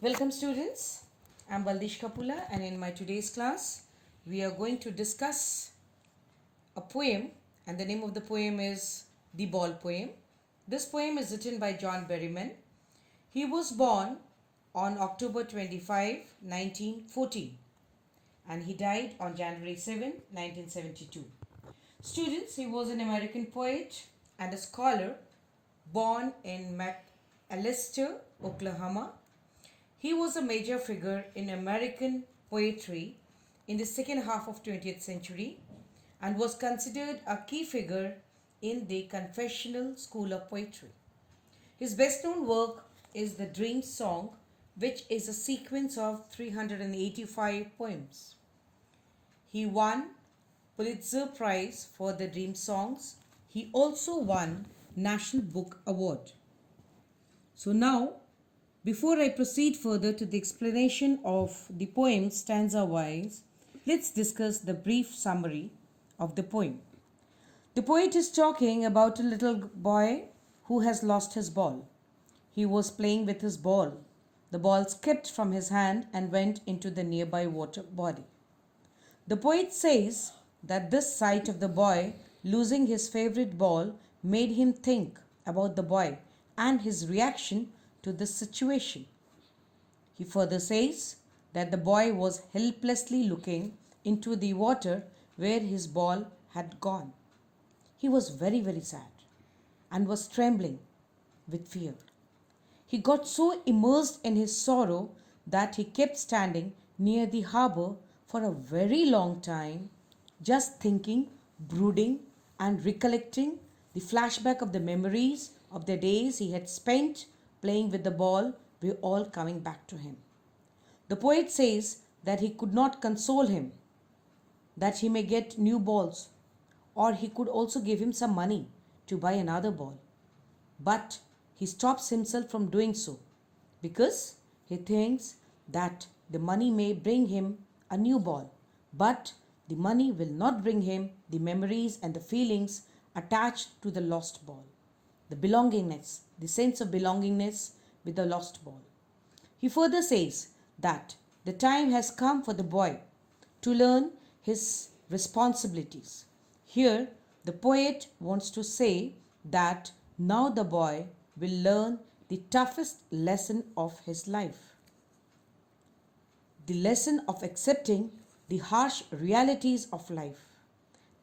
Welcome students, I'm Baldish Kapula and in my today's class we are going to discuss a poem and the name of the poem is The Ball Poem. This poem is written by John Berryman. He was born on October 25, 1914 and he died on January 7, 1972. Students, he was an American poet and a scholar born in McAllister, Oklahoma. He was a major figure in American poetry in the second half of 20th century and was considered a key figure in the confessional school of poetry. His best known work is the Dream Song, which is a sequence of 385 poems. He won Pulitzer Prize for the Dream Songs. He also won National Book Award. So now, before I proceed further to the explanation of the poem stanza-wise, let's discuss the brief summary of the poem. The poet is talking about a little boy who has lost his ball. He was playing with his ball. The ball skipped from his hand and went into the nearby water body. The poet says that this sight of the boy losing his favorite ball made him think about the boy and his reaction to this situation. He further says that the boy was helplessly looking into the water where his ball had gone. He was very, very sad and was trembling with fear. He got so immersed in his sorrow that he kept standing near the harbor for a very long time, just thinking, brooding, and recollecting the flashback of the memories of the days he had spent playing with the ball were all coming back to him. The poet says that he could not console him, that he may get new balls, or he could also give him some money to buy another ball. But he stops himself from doing so because he thinks that the money may bring him a new ball, but the money will not bring him the memories and the feelings attached to the lost ball, the belongingness, the sense of belongingness with the lost ball. He further says that the time has come for the boy to learn his responsibilities. Here, the poet wants to say that now the boy will learn the toughest lesson of his life. The lesson of accepting the harsh realities of life.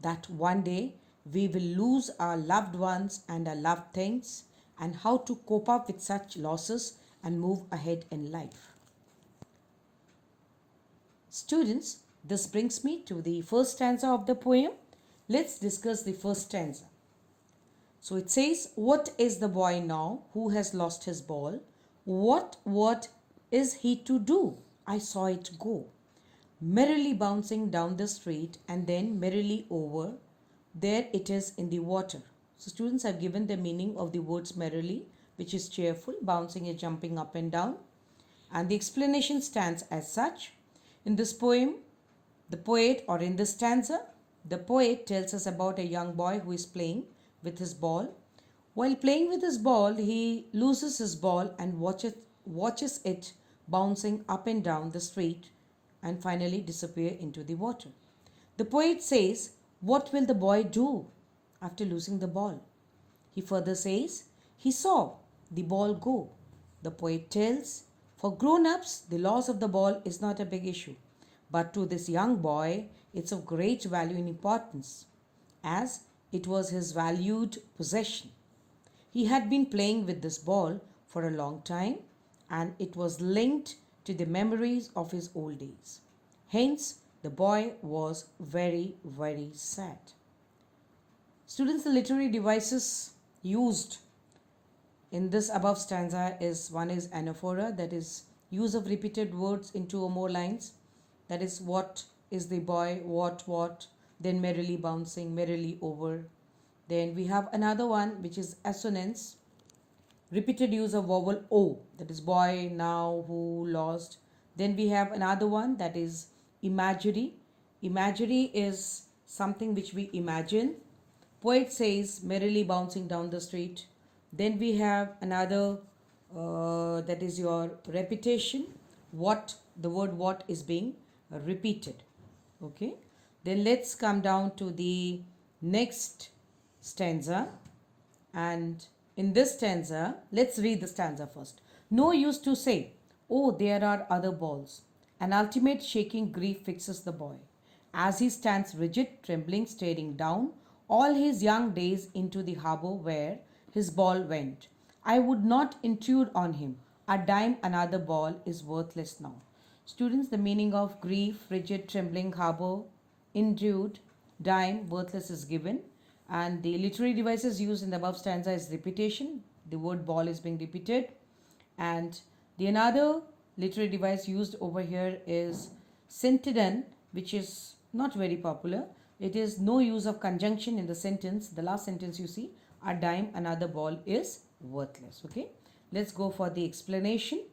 That one day we will lose our loved ones and our loved things, and how to cope up with such losses and move ahead in life. Students, this brings me to the first stanza of the poem. Let's discuss the first stanza. So it says, what is the boy now who has lost his ball? What is he to do? I saw it go, merrily bouncing down the street and then merrily over. There it is in the water. So students have given the meaning of the words merrily, which is cheerful, bouncing is jumping up and down. And the explanation stands as such. In this poem, the poet, or in this stanza, the poet tells us about a young boy who is playing with his ball. While playing with his ball, he loses his ball and watches it bouncing up and down the street and finally disappear into the water. The poet says, what will the boy do after losing the ball? He further says, he saw the ball go. The poet tells, for grown-ups, the loss of the ball is not a big issue. But to this young boy, it's of great value and importance, as it was his valued possession. He had been playing with this ball for a long time, and it was linked to the memories of his old days. Hence, the boy was very, very sad. Students, the literary devices used in this above stanza is one is anaphora, that is use of repeated words in two or more lines. That is, what is the boy, what, then merrily bouncing, merrily over. Then we have another one which is assonance, repeated use of vowel O, that is boy, now, who, lost. Then we have another one that is imagery. Imagery is something which we imagine. Poet says merrily bouncing down the street. Then we have another that is your repetition, what the word what is being repeated. Okay, then let's come down to the next stanza. And in this stanza, let's read the stanza first. No use to say, oh, there are other balls. An ultimate shaking grief fixes the boy. As he stands rigid, trembling, staring down all his young days into the harbour where his ball went. I would not intrude on him. A dime another ball is worthless now. Students, the meaning of grief, rigid, trembling, harbour, intrude, dime, worthless is given. And the literary devices used in the above stanza is repetition. The word ball is being repeated. And the another literary device used over here is syntyden, which is not very popular. It is no use of conjunction in the sentence. The last sentence you see, a dime another ball is worthless. Okay, let's go for the explanation.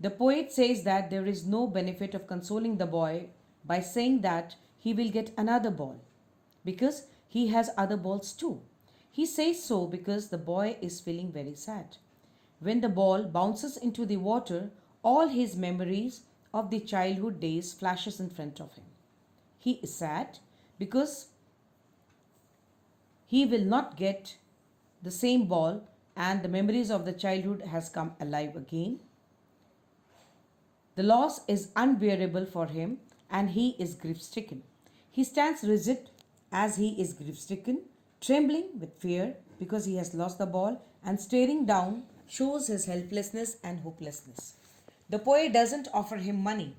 The poet says that there is no benefit of consoling the boy by saying that he will get another ball because he has other balls too. He says so because the boy is feeling very sad. When the ball bounces into the water, all his memories of the childhood days flashes in front of him. He is sad because he will not get the same ball and the memories of the childhood has come alive again. The loss is unbearable for him and he is grief-stricken. He stands rigid as he is grief-stricken, trembling with fear because he has lost the ball, and staring down shows his helplessness and hopelessness. The poet doesn't offer him money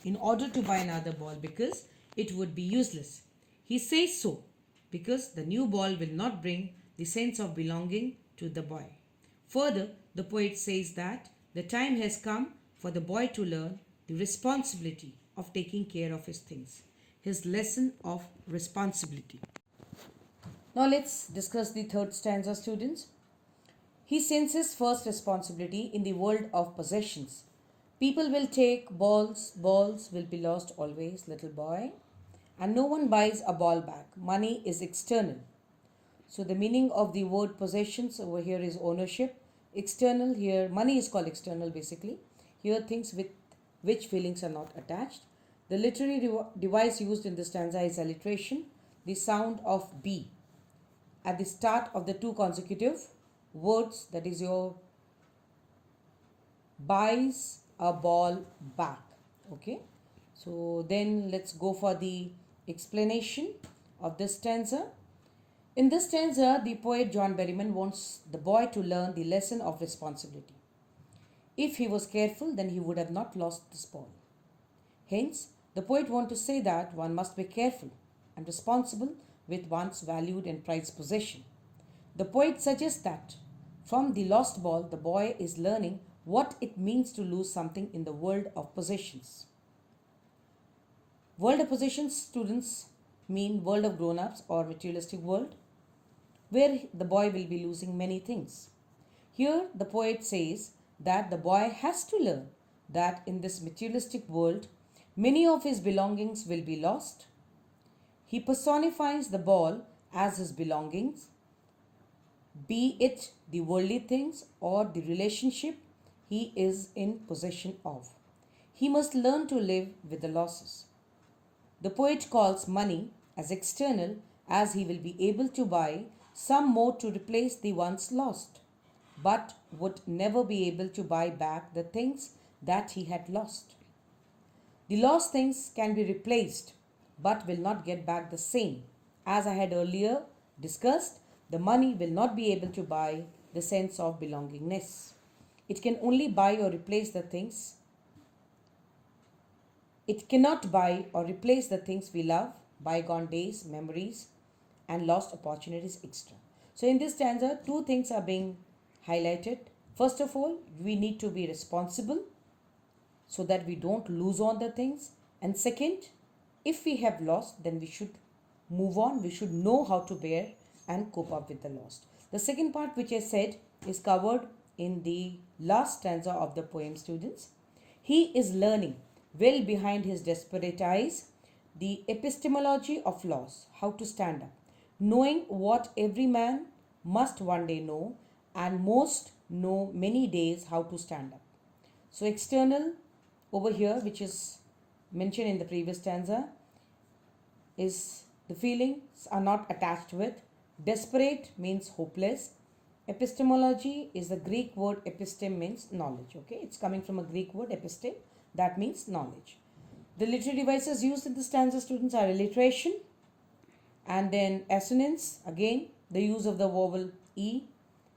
in order to buy another ball because it would be useless. He says so because the new ball will not bring the sense of belonging to the boy. Further, the poet says that the time has come for the boy to learn the responsibility of taking care of his things, his lesson of responsibility. Now let's discuss the third stanza, students. He senses first responsibility in the world of possessions. People will take balls, balls will be lost always, little boy. And no one buys a ball back. Money is external. So the meaning of the word possessions over here is ownership. External here, money is called external basically. Here things with which feelings are not attached. The literary device used in this stanza is alliteration, the sound of B at the start of the two consecutive words, that is your buys a ball back. Okay, so then let's go for the explanation of this stanza. In this stanza, the poet John Berryman wants the boy to learn the lesson of responsibility. If he was careful, then he would have not lost this ball. Hence, the poet wants to say that one must be careful and responsible with one's valued and prized possession. The poet suggests that from the lost ball, the boy is learning what it means to lose something in the world of possessions. World of possessions, students, mean world of grown-ups or materialistic world, where the boy will be losing many things. Here, the poet says that the boy has to learn that in this materialistic world, many of his belongings will be lost. He personifies the ball as his belongings, be it the worldly things or the relationship he is in possession of. He must learn to live with the losses. The poet calls money as external as he will be able to buy some more to replace the ones lost, but would never be able to buy back the things that he had lost. The lost things can be replaced but will not get back the same. As I had earlier discussed, the money will not be able to buy the sense of belongingness. It can only buy or replace the things. It cannot buy or replace the things we love, bygone days, memories, and lost opportunities, etc. So in this stanza, two things are being highlighted. First of all, we need to be responsible so that we don't lose on the things. And second, if we have lost, then we should move on. We should know how to bear and cope up with the loss. The second part, which I said, is covered in the last stanza of the poem, students. He is learning well behind his desperate eyes the epistemology of loss, how to stand up, knowing what every man must one day know, and most know many days how to stand up. So external over here, which is mentioned in the previous stanza, is the feelings are not attached with. Desperate means hopeless. Epistemology is the Greek word epistem means knowledge. Okay, it's coming from a Greek word episte, that means knowledge. The literary devices used in the stanza, students, are alliteration and then assonance, again the use of the vowel e,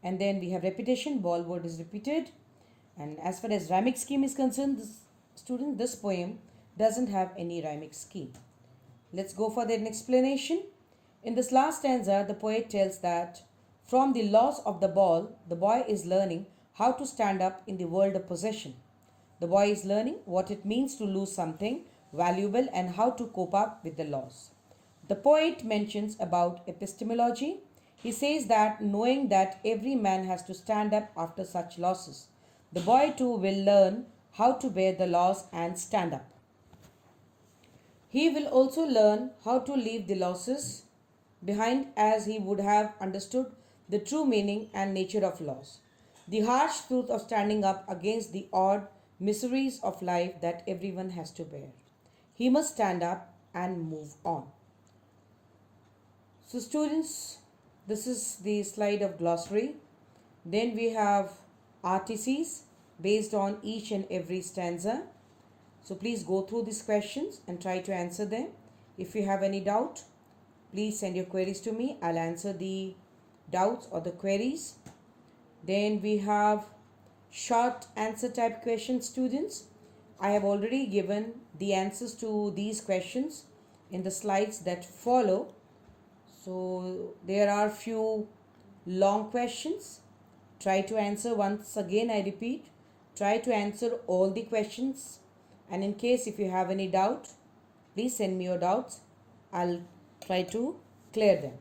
and then we have repetition, ball word is repeated. And as far as rhymic scheme is concerned, this poem doesn't have any rhymic scheme. Let's go for an explanation. In this last stanza, the poet tells that from the loss of the ball, the boy is learning how to stand up in the world of possession. The boy is learning what it means to lose something valuable and how to cope up with the loss. The poet mentions about epistemology. He says that knowing that every man has to stand up after such losses, the boy too will learn how to bear the loss and stand up. He will also learn how to leave the losses behind as he would have understood the true meaning and nature of loss. The harsh truth of standing up against the odd miseries of life that everyone has to bear. He must stand up and move on. So students, this is the slide of glossary. Then we have RTCs based on each and every stanza. So please go through these questions and try to answer them. If you have any doubt, please send your queries to me. I'll answer the doubts or the queries. Then we have short answer type questions, students. I have already given the answers to these questions in the slides that follow. So there are few long questions. Try to answer once again, I repeat. Try to answer all the questions. And in case if you have any doubt, please send me your doubts. I'll try to clear them.